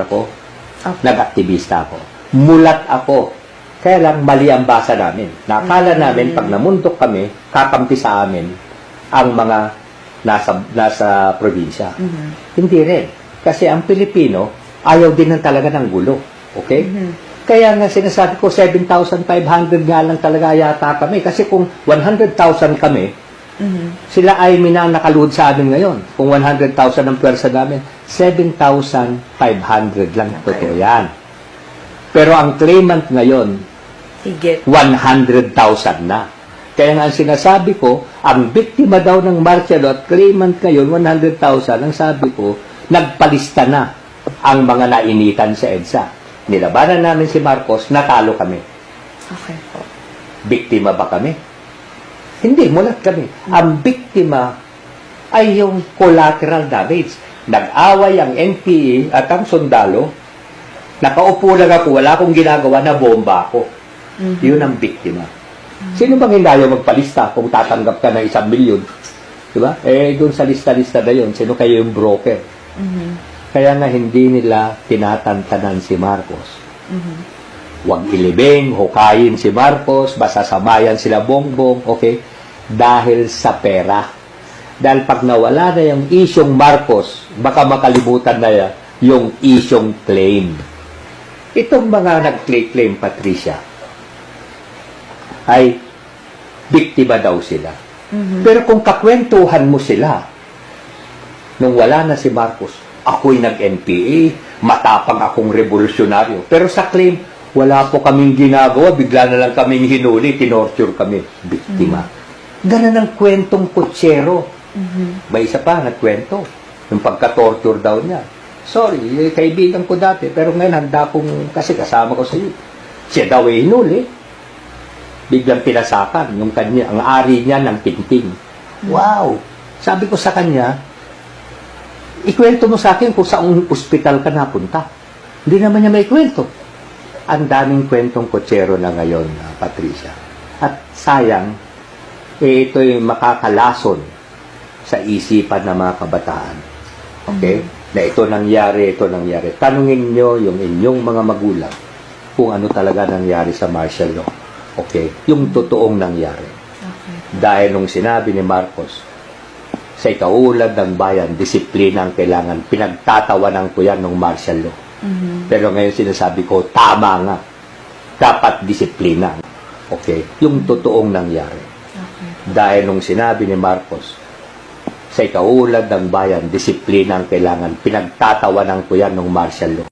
ako, Okay. nag-aktivista ako. Mulat ako. Kaya lang mali ang basa namin. Nakala namin pag namundok kami, kakampi sa amin ang mga nasa probinsya. Hindi rin. Kasi ang Pilipino, ayaw din ng talaga ng gulo. Okay? Kaya nga sinasabi ko, 7,500 nga lang talaga yata kami. Kasi kung 100,000 kami, sila ay nakaluhod sa amin ngayon. Kung 100,000 ang pwersa namin, 7,500 lang. Totoo yan. Pero ang claimant ngayon, Higit. 100,000 na. Kaya nga ang sinasabi ko, ang biktima daw ng martial law at claimant ngayon, 100,000, ang sabi ko, nagpalista na ang mga nainitan sa EDSA. Nilabanan namin si Marcos, natalo kami. Okay po. Biktima ba kami? Hindi, mulat kami. Ang biktima ay yung collateral damage. Nag-away ang NPA at ang sundalo, nakaupo lang ako, wala akong ginagawa, na bomba ako. Yun ang biktima. Sino bang hindi ayaw magpalista kung tatanggap ka ng 1 milyon? Diba? Eh, doon sa lista-lista na yun, sino kayo yung broker? Kaya nga hindi nila tinatantanan si Marcos. Huwag ilibing, hukayin si Marcos, basta samayan sila bongbong, okay? Dahil sa pera. Dahil pag nawala na yung isyong Marcos, baka makalimutan na yung isyong claim. Itong mga nag-claim, Patricia, ay biktima daw sila. Pero kung kakwentuhan mo sila, nung wala na si Marcos, ako'y nag-NPA, matapang akong revolusyonaryo. Pero sa claim, wala po kaming ginagawa, bigla na lang kaming hinuli, tinorture kami. Biktima. Ganun ang kwentong kutsero. May isa pa, nagkwento. Yung pagka-torture daw niya. Sorry, kaibigan ko dati, pero ngayon handa kong, kasi kasama ko sa iyo. Siya daw ay hinuli. Biglang pinasakan yung kanya, ang ari niya ng tingting. Wow! Sabi ko sa kanya, ikwento mo sa akin kung saang ospital ka napunta. Hindi naman niya may kwento. Ang daming kwentong kutsero na ngayon, Patricia. At sayang, ito'y makakalason sa isipan ng mga kabataan. Okay? Na ito nangyari. Tanungin nyo yung inyong mga magulang kung ano talaga nangyari sa martial law. Okay? Yung totoong nangyari. Okay. Dahil nung sinabi ni Marcos, sa ikaulad ng bayan, disiplina ang kailangan. Pinagtatawanan ko yan ng martial law. Pero ngayon sinasabi ko, tama nga. Dapat disiplina. Okay? Yung totoong nangyari. Okay. Dahil nung sinabi ni Marcos, sa ikaulad ng bayan, disiplina ang kailangan. Pinagtatawanan ko yan ng martial law.